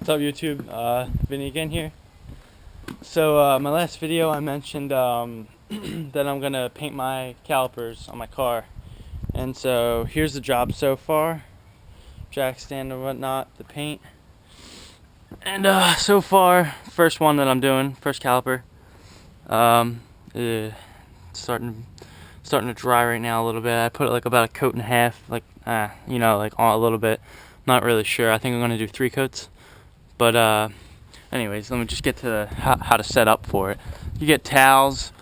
What's up, YouTube? Vinny again here. So my last video I mentioned that I'm gonna paint my calipers on my car, and so here's the job so far. Jack stand and whatnot, the paint, and so far, first one that I'm doing, first caliper, starting to dry right now a little bit. I put it like about a coat and a half, like like on a little bit. Not really sure. I think I'm gonna do 3 coats. But anyways, let me just get to how to set up for it. You get towels,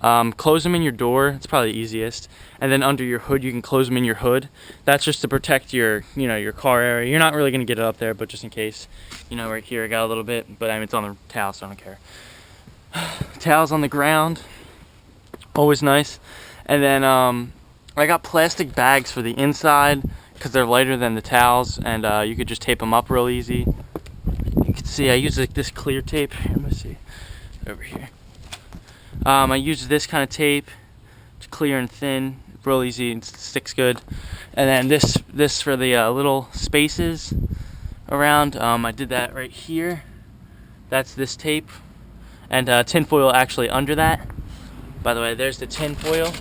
close them in your door. It's probably the easiest. And then under your hood, you can close them in your hood. That's just to protect your, your car area. You're not really gonna get it up there, but just in case, right here I got a little bit. But I mean, it's on the towel, so I don't care. Towels on the ground, always nice. And then I got plastic bags for the inside because they're lighter than the towels, and you could just tape them up real easy. You can see I use like this clear tape. Let me see over here. I use this kind of tape. It's clear and thin, real easy. It sticks good. And then this for the little spaces around. I did that right here. That's this tape, and tin foil actually under that. By the way, there's the tin foil.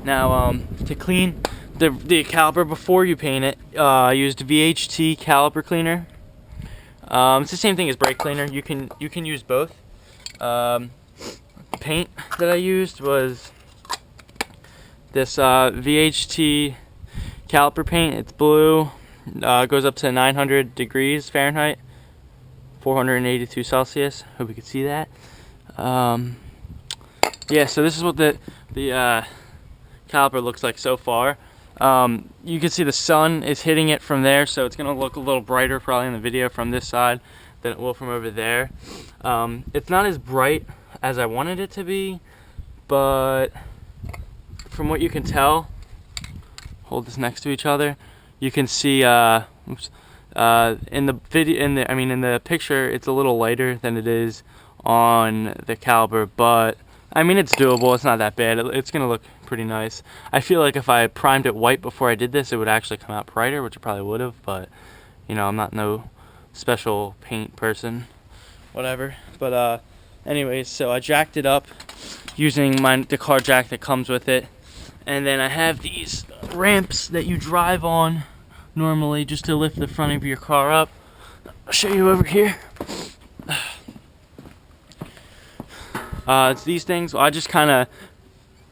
Now to clean the caliper before you paint it, I used VHT caliper cleaner. It's the same thing as brake cleaner. You can use both. Paint that I used was this VHT caliper paint. It's blue. Goes up to 900 degrees Fahrenheit, 482 Celsius. Hope you can see that. Yeah, so this is what the caliper looks like so far. You can see the sun is hitting it from there, so it's gonna look a little brighter probably in the video from this side than it will from over there. It's not as bright as I wanted it to be, but from what you can tell, hold this next to each other, you can see in the picture it's a little lighter than it is on the caliper, but I mean, it's doable. It's not that bad. It's gonna look pretty nice. I feel like if I primed it white before I did this, it would actually come out brighter, which it probably would have, but I'm not no special paint person, whatever. But anyways, so I jacked it up using the car jack that comes with it, and then I have these ramps that you drive on normally just to lift the front of your car up. I'll show you over here. It's these things. I just kind of,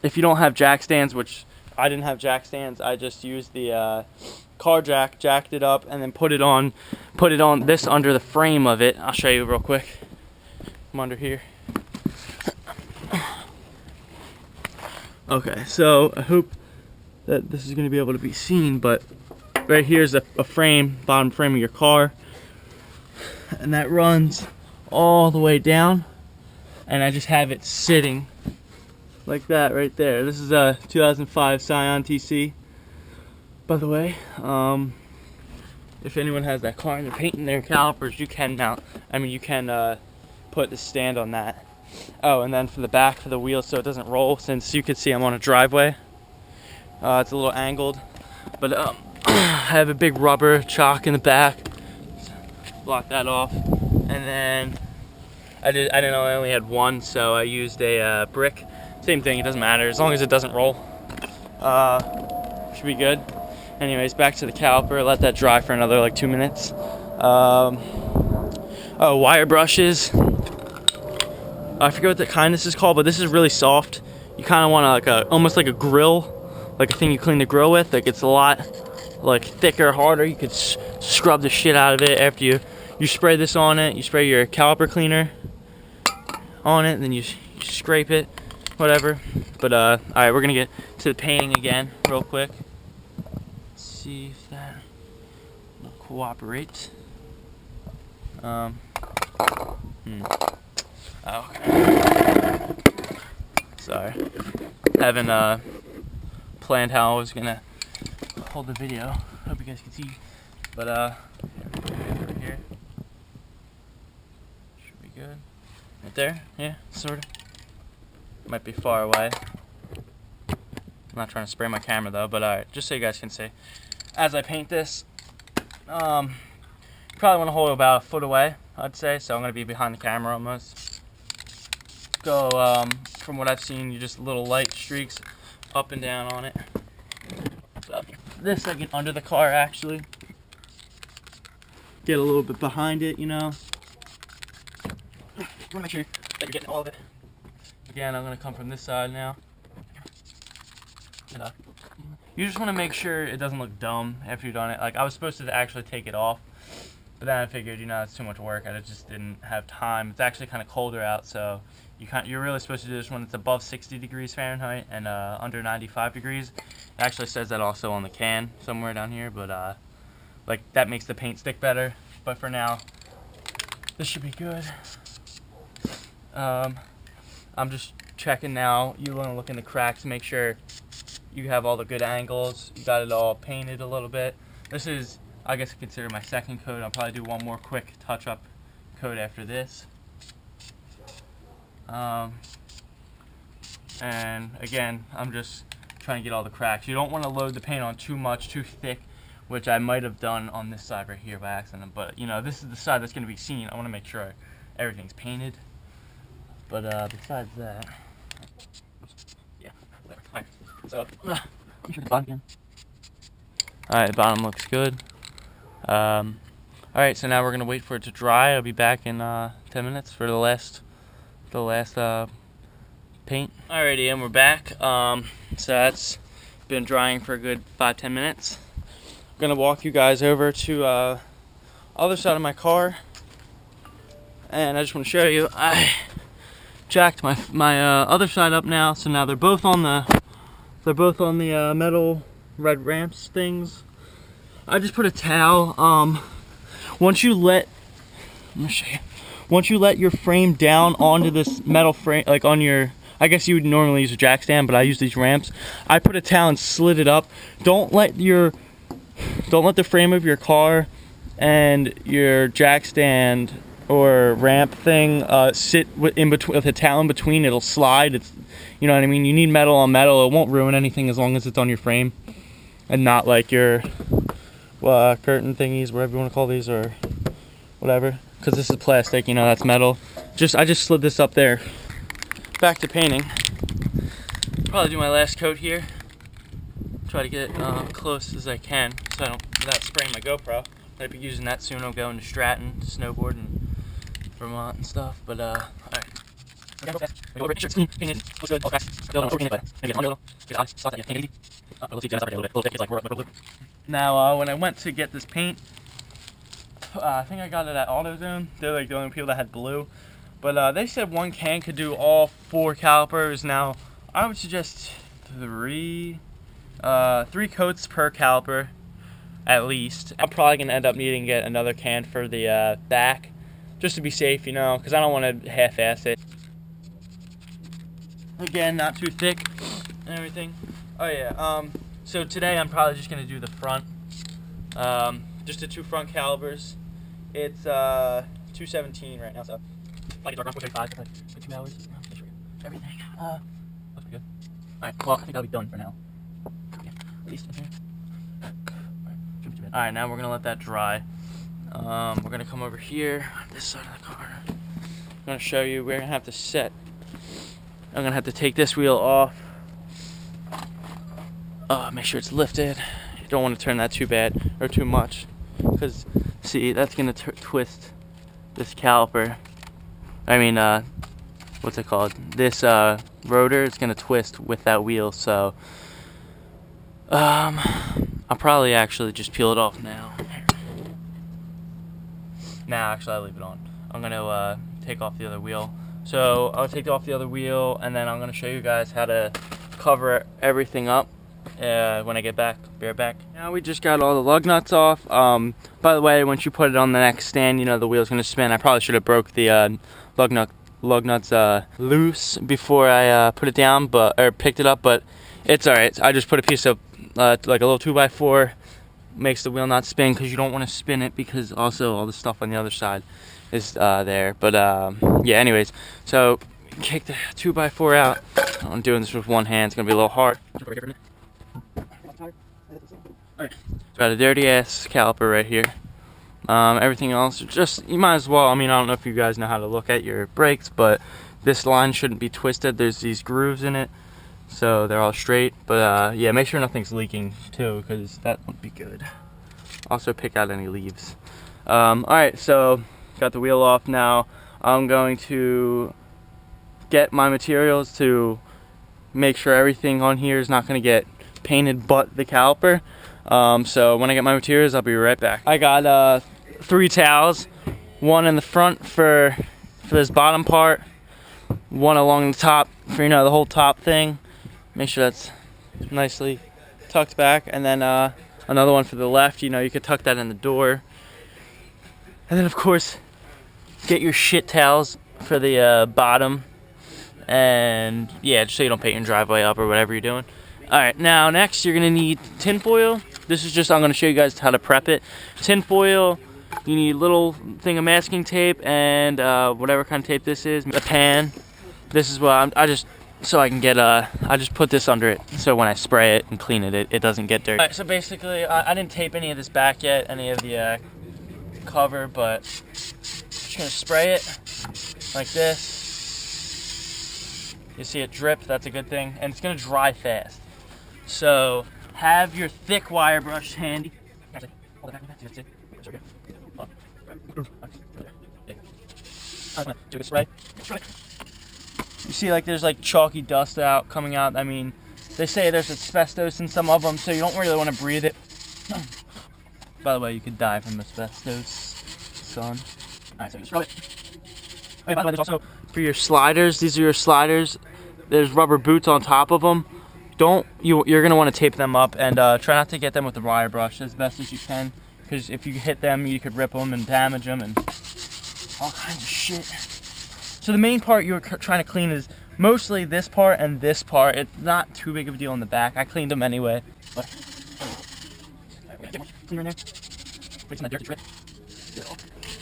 if you don't have jack stands, which I didn't have jack stands, I just used the car jack, jacked it up, and then put it on this under the frame of it. I'll show you real quick. I'm under here. Okay, so I hope that this is going to be able to be seen, but right here is a frame, bottom frame of your car, and that runs all the way down. And I just have it sitting like that right there. This is a 2005 Scion TC, by the way. If anyone has that car and they're painting their calipers, you can put the stand on that. Oh, and then for the back for the wheels so it doesn't roll, since you can see I'm on a driveway. It's a little angled, but I have a big rubber chalk in the back. Block that off, and then I didn't know I only had one, so I used a brick. Same thing, it doesn't matter as long as it doesn't roll. Should be good. Anyways, back to the caliper. Let that dry for another like 2 minutes. Oh, wire brushes. I forget what the kind this is called, but this is really soft. You kind of want to almost like a grill, like a thing you clean the grill with. Like it's a lot thicker, harder. You could scrub the shit out of it after you spray this on it. You spray your caliper cleaner on it, and then you scrape it, whatever. But alright, we're gonna get to the painting again real quick. Let's see if that will cooperate. Okay. Sorry, haven't planned how I was gonna hold the video. Hope you guys can see, but right here should be good. Right there, yeah, sort of. Might be far away. I'm not trying to spray my camera though, but alright, just so you guys can see. As I paint this, probably want to hold about a foot away, I'd say, so I'm going to be behind the camera almost. Go, from what I've seen, you just little light streaks up and down on it. So this I get under the car actually. Get a little bit behind it, you know. You want to make sure that you're getting all of it. Again, I'm going to come from this side now. And, you just want to make sure it doesn't look dumb after you've done it. Like, I was supposed to actually take it off, but then I figured, you know, it's too much work. I just didn't have time. It's actually kind of colder out, so you're really supposed to do this when it's above 60 degrees Fahrenheit and under 95 degrees. It actually says that also on the can somewhere down here, but like that makes the paint stick better. But for now, this should be good. I'm just checking now. You want to look in the cracks, make sure you have all the good angles. You got it all painted a little bit. This is, I guess, consider my second coat. I'll probably do one more quick touch-up coat after this. And again, I'm just trying to get all the cracks. You don't want to load the paint on too much, too thick, which I might have done on this side right here by accident. But you know, this is the side that's going to be seen. I want to make sure everything's painted. But besides that, yeah, whatever. Alright, so let me show the bottom again. Alright, the bottom looks good. Alright, so now we're gonna wait for it to dry. I'll be back in 10 minutes for the last paint. Alrighty, and we're back. So that's been drying for a good 5-10 minutes. I'm gonna walk you guys over to other side of my car, and I just want to show you. I jacked my other side up now, so now they're both on the metal red ramps things. I just put a towel. Once you let your frame down onto this metal frame, like on your, I guess you would normally use a jack stand, but I use these ramps. I put a towel and slid it up. Don't let the frame of your car and your jack stand or ramp thing sit in between with a towel in between. It'll slide. It's, you know what I mean. You need metal on metal. It won't ruin anything as long as it's on your frame and not like your curtain thingies, whatever you want to call these, or whatever. Because this is plastic, you know, that's metal. I just slid this up there. Back to painting. Probably do my last coat here. Try to get close as I can, so I don't, without spraying my GoPro. I'd be using that soon. I'll go into Stratton to snowboard and Vermont and stuff, but alright. Now, when I went to get this paint, I think I got it at AutoZone. They're like the only people that had blue, but they said one can could do all 4 calipers. Now, I would suggest 3 coats per caliper, at least. I'm probably gonna end up needing to get another can for the back, just to be safe, you know, because I don't want to half-ass it. Again, not too thick and everything. Oh yeah, so today I'm probably just gonna do the front, just the 2 front calipers. It's 217 right now, so I get around 435 for like 2 hours. Everything looks pretty good. Alright, well, I think I'll be done for now. Okay, at least in here. Alright, now we're gonna let that dry. We're gonna come over here on this side of the car. I'm gonna show you. We're gonna have to set. I'm gonna have to take this wheel off. Make sure it's lifted. You don't want to turn that too bad or too much, because see, that's gonna twist this caliper. I mean, what's it called? This rotor is gonna twist with that wheel. So, I'll probably actually just peel it off now. Nah, actually, I'll leave it on. I'm gonna take off the other wheel. So I'll take off the other wheel, and then I'm gonna show you guys how to cover everything up when I get back. Be right back. Now we just got all the lug nuts off. By the way, once you put it on the next stand, you know the wheel's gonna spin. I probably should have broke the lug nuts loose before I put it down, or picked it up. But it's all right. I just put a piece of like a little 2x4, makes the wheel not spin, because you don't want to spin it, because also all the stuff on the other side is there. But yeah, anyways, so kick the 2x4 out. I'm doing this with one hand. It's gonna be a little hard. Alright, got a dirty ass caliper right here. Everything else, just, you might as well, I mean, I don't know if you guys know how to look at your brakes, but this line shouldn't be twisted. There's these grooves in it, so they're all straight. But yeah, make sure nothing's leaking too, because that won't be good. Also pick out any leaves. Alright, so got the wheel off now. I'm going to get my materials to make sure everything on here is not going to get painted but the caliper. So when I get my materials, I'll be right back. I got 3 towels, one in the front for this bottom part, one along the top for, you know, the whole top thing. Make sure that's nicely tucked back, and then another one for the left. You know, you could tuck that in the door. And then of course, get your shit towels for the bottom, and yeah, just so you don't paint your driveway up or whatever you're doing. Alright, now next you're gonna need tin foil. This is just, I'm gonna show you guys how to prep it. Tin foil, you need a little thing of masking tape and whatever kind of tape this is. A pan. This is what I just put this under it, so when I spray it and clean it, it doesn't get dirty. Alright, so basically, I didn't tape any of this back yet, any of the cover, but just gonna spray it like this. You see it drip, that's a good thing, and it's gonna dry fast. So have your thick wire brush handy. You see, like, there's like chalky dust coming out. I mean, they say there's asbestos in some of them, so you don't really want to breathe it. By the way, you could die from asbestos, son. Alright, so just rub it. Oh, by the way, there's also, for your sliders, these are your sliders. There's rubber boots on top of them. You're gonna want to tape them up, and try not to get them with the wire brush as best as you can, because if you hit them, you could rip them and damage them and all kinds of shit. So the main part you're trying to clean is mostly this part and this part. It's not too big of a deal in the back. I cleaned them anyway.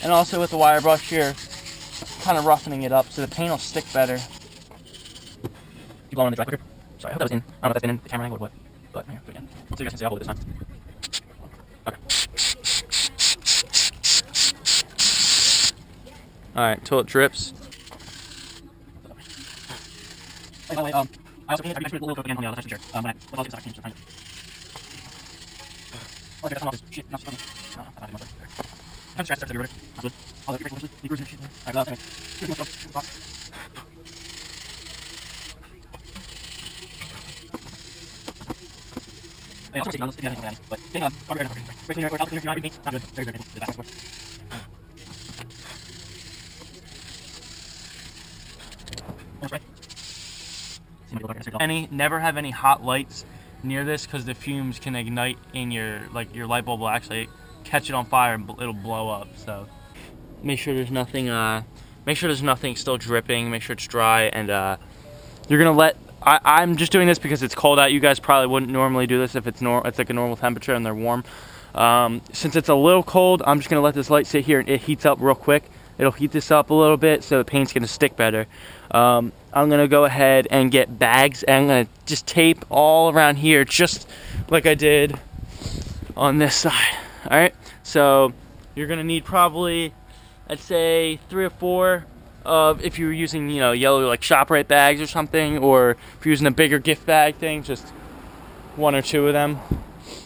And also with the wire brush, you're kind of roughening it up so the paint will stick better. You blow on the dry quicker. Sorry, I hope that was in. I don't know if that's been in the camera angle or what, but yeah, do it again. So you guys can see I'll hold it this time. Okay. Alright, till it drips. By the way, I also painted, I put a little coat again on the other side, when I look all the inside, I changed the time. Oh, that's not shit, not smoking. No, I'm not even I'm stressed, that's everywhere. That's good. All the breaks, the grooves and shit. Alright, okay. Here's my stuff. I also want to take on this, but hang on, I'll be right now. Breaking your record, I'll clean your paint. Not good, very good. The back one. Never have any hot lights near this, because the fumes can ignite in your light bulb will actually catch it on fire and it'll blow up. So make sure there's nothing still dripping. Make sure it's dry, and you're gonna let. I'm just doing this because it's cold out. You guys probably wouldn't normally do this if it's like a normal temperature and they're warm. Since it's a little cold, I'm just gonna let this light sit here and it heats up real quick. It'll heat this up a little bit so the paint's gonna stick better. I'm gonna go ahead and get bags, and I'm gonna just tape all around here, just like I did on this side. All right, so you're gonna need probably, I'd say 3 or 4 of, if you're using, you know, yellow like ShopRite bags or something, or if you're using a bigger gift bag thing, just 1 or 2 of them.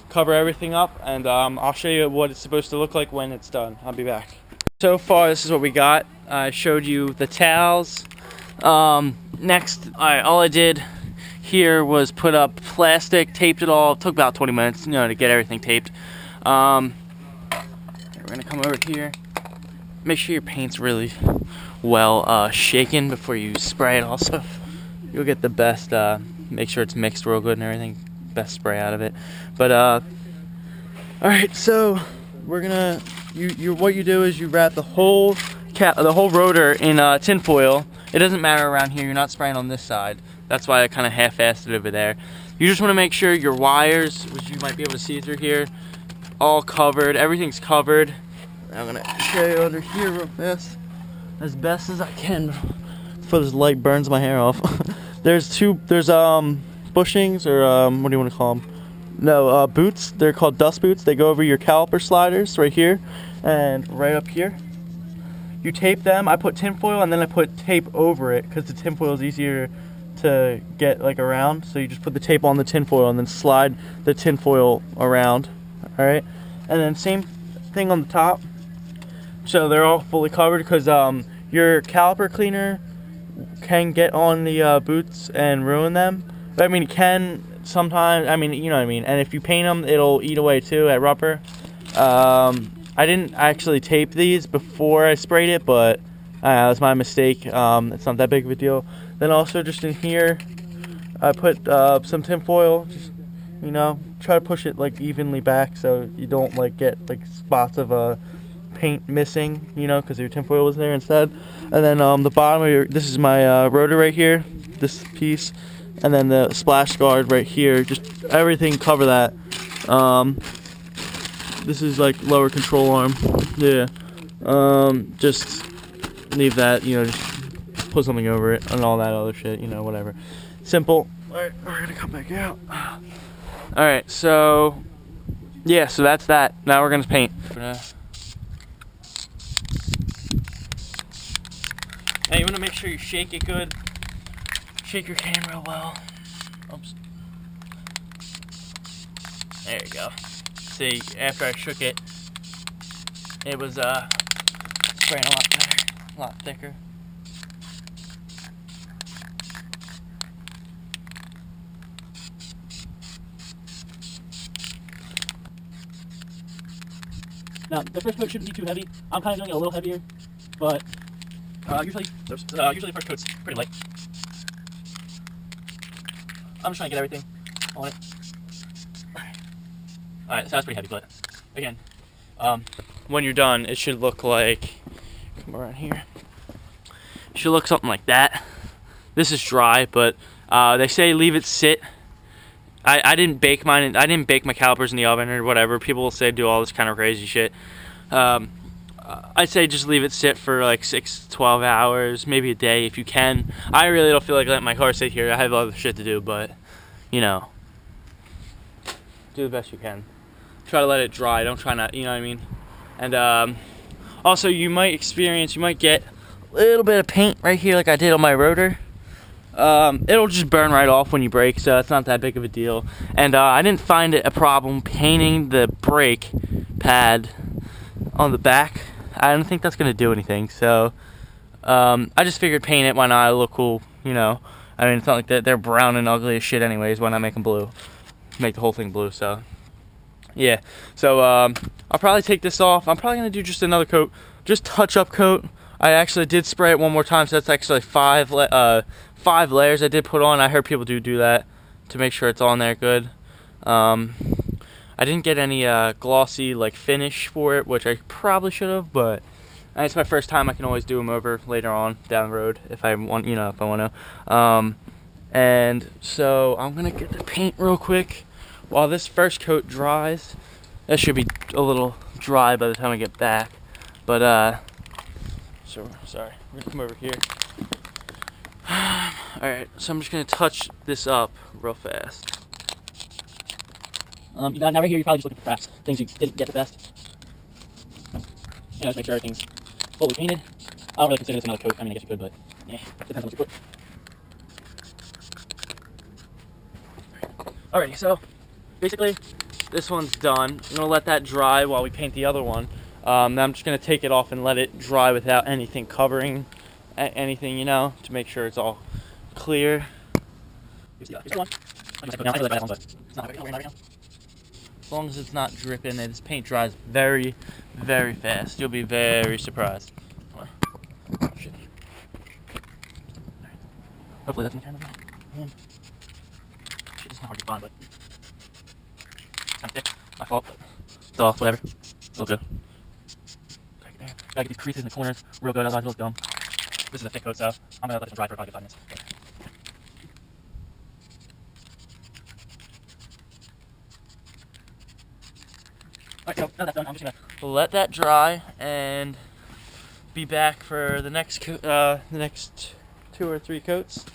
Cover everything up, and I'll show you what it's supposed to look like when it's done. I'll be back. So far, this is what we got. I showed you the towels. Next, all I did here was put up plastic, taped it all. It took about 20 minutes, you know, to get everything taped. We're gonna come over here. Make sure your paint's really well shaken before you spray it. Also, you'll get the best. Make sure it's mixed real good and everything. Best spray out of it. But all right, so we're gonna. What you do is you wrap the whole rotor in tin foil. It doesn't matter around here. You're not spraying on this side. That's why I kind of half-assed it over there. You just want to make sure your wires, which you might be able to see through here, all covered. Everything's covered. I'm gonna show you under here real fast, as best as I can, before this light burns my hair off. There's bushings, or what do you want to call them? No, boots. They're called dust boots. They go over your caliper sliders right here and right up here. You tape them. I put tinfoil and then I put tape over it because the tinfoil is easier to get like around. So you just put the tape on the tinfoil and then slide the tinfoil around. All right, and then same thing on the top. So they're all fully covered because your caliper cleaner can get on the boots and ruin them. But I mean, it can sometimes. I mean, you know what I mean. And if you paint them, it'll eat away too at rubber. I didn't actually tape these before I sprayed it, but that was my mistake. It's not that big of a deal. Then also just in here, I put some tinfoil. Just, you know, try to push it like evenly back so you don't like get like spots of paint missing, you know, because your tinfoil was there instead. And then the bottom of your, this is my rotor right here, this piece, and then the splash guard right here. Just everything cover that. This is like lower control arm. Yeah. Just leave that, you know, just put something over it and all that other shit, you know, whatever. Simple. Alright, we're gonna come back out. Alright, so yeah, so that's that. Now we're gonna paint. Now you wanna make sure you shake it good. Shake your camera well. Oops. There you go. See, after I shook it, it was spraying a lot better, a lot thicker. Now, the first coat shouldn't be too heavy. I'm kind of doing it a little heavier, but usually the first coat's pretty light. I'm just trying to get everything on it. Alright, so that's pretty heavy, but again, when you're done, it should look like, come around here, it should look something like that. This is dry, but they say leave it sit. I didn't bake mine. I didn't bake my calipers in the oven or whatever. People will say do all this kind of crazy shit. I'd say just leave it sit for like 6 to 12 hours, maybe a day if you can. I really don't feel like letting my car sit here. I have other shit to do, but you know, do the best you can. Try to let it dry. Don't try not, you know what I mean? And also you might get a little bit of paint right here like I did on my rotor. It'll just burn right off when you brake, so it's not that big of a deal. And I didn't find it a problem painting the brake pad on the back. I don't think that's gonna do anything, so I just figured paint it. Why not? It'll look cool, you know. I mean, it's not like they're brown and ugly as shit anyways. Why not make them blue? Make the whole thing blue. So yeah, so I'll probably take this off. I'm probably gonna do just another coat, just touch-up coat. I actually did spray it one more time, so that's actually five layers I did put on. I heard people do that to make sure it's on there good. I didn't get any glossy like finish for it, which I probably should have, but it's my first time. I can always do them over later on down the road if I want, you know, if I want to. And so I'm gonna get the paint real quick while this first coat dries. That should be a little dry by the time I get back, but so sorry, we're gonna come over here. Alright, so I'm just gonna touch this up real fast. Now right here you're probably just looking for cracks, things you didn't get the best. You know, just make sure everything's fully painted. I don't really consider this another coat. I mean, I guess you could, but yeah, depends on what you put. Alrighty, so basically this one's done. I'm gonna let that dry while we paint the other one. Now I'm just gonna take it off and let it dry without anything covering anything, you know, to make sure it's all clear. Here's the one. As long as it's not dripping, and this paint dries very, very fast. You'll be very surprised. Oh, shit. Hopefully that's in the camera. Shit, it's not hard to find, but it's kind of thick. My fault. It's off, whatever. It'll go. Gotta get these creases in the corners real good, otherwise it'll look dumb. This is a thick coat, so I'm gonna let it dry for probably 5 minutes. Okay. Alright, so now that's done, I'm just gonna let that dry and be back for the next 2 or 3 coats,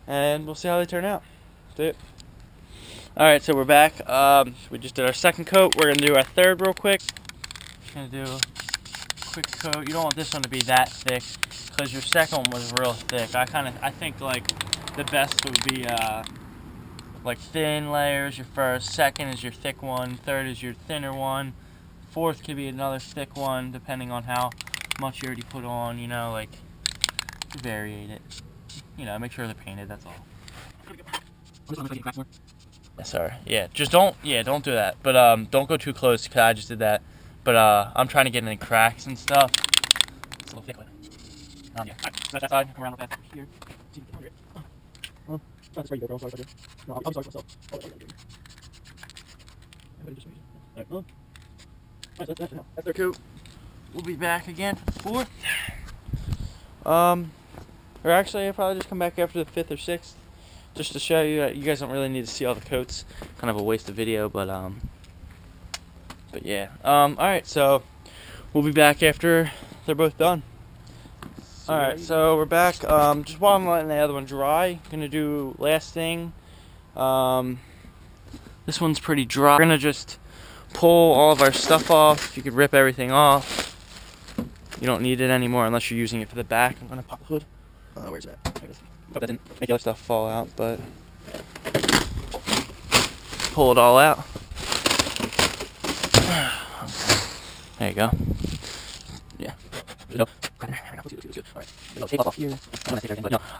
and we'll see how they turn out. See it. Alright, so we're back. We just did our second coat. We're going to do our third real quick. Just going to do a quick coat. You don't want this one to be that thick because your second one was real thick. I think like the best would be like thin layers. Your first, second is your thick one, third is your thinner one, fourth could be another thick one depending on how much you already put on, you know, like variate it. You know, make sure they're painted, that's all. Sorry. Yeah, just don't do that. But don't go too close because I just did that. But I'm trying to get any cracks and stuff. It's a little thick. Yeah. That side, come around with that here. No, that's where you go, girl. Sorry, no, I'm sorry myself. That's their coat. We'll be back again for or actually I'll probably just come back after the 5th or 6th. Just to show you that you guys don't really need to see all the coats. Kind of a waste of video, but yeah. Alright, so we'll be back after they're both done. Alright, so we're back. Just while I'm letting the other one dry, gonna do last thing. This one's pretty dry. We're gonna just pull all of our stuff off. You could rip everything off. You don't need it anymore unless you're using it for the back. I'm gonna pop the hood. Where's that? There it is. Hope that didn't make the other stuff fall out, but pull it all out. There you go. Yeah.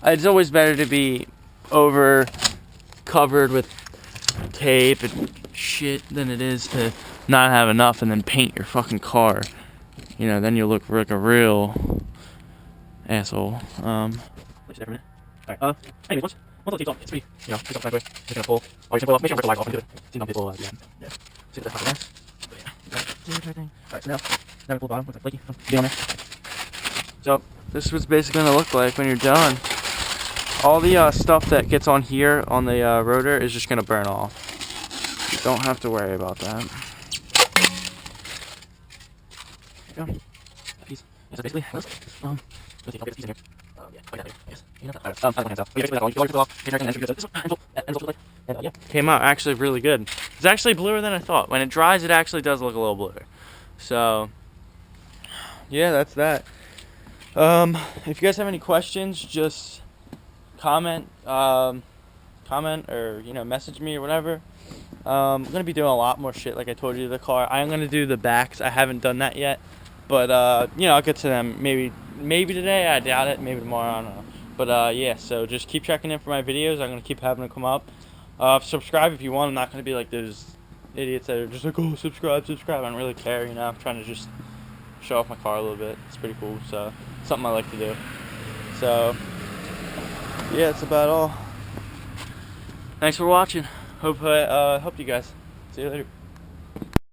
It's always better to be over covered with tape and shit than it is to not have enough and then paint your fucking car. You know, then you'll look like a real asshole. Alright, anyways, once the tape's off, it's pretty, you know, it's off right away. Just gonna pull, or you can pull off, make sure you rip the wire off into it. See some people, yeah. See what that's there. Alright, so now we pull the bottom with the flaky. Be on there. So, this is what's basically gonna look like when you're done. All the stuff that gets on here on the rotor is just gonna burn off. You don't have to worry about that. There you go. That piece. Yeah, so basically, let's see, I'll get this piece in here. Yeah, like that there. Yes. Came out actually really good. It's actually bluer than I thought. When it dries, it actually does look a little bluer. So, yeah, that's that. If you guys have any questions, just comment or message me or whatever. I'm gonna be doing a lot more shit, like I told you, to the car. I'm gonna do the backs. I haven't done that yet, but I'll get to them maybe today. I doubt it. Maybe tomorrow. I don't know. But yeah, so just keep checking in for my videos. I'm gonna keep having them come up. Subscribe if you want. I'm not gonna be like those idiots that are just like, oh, subscribe. I don't really care. You know, I'm trying to just show off my car a little bit. It's pretty cool. So something I like to do. So yeah, that's about all. Thanks for watching. Hope you guys. See you later.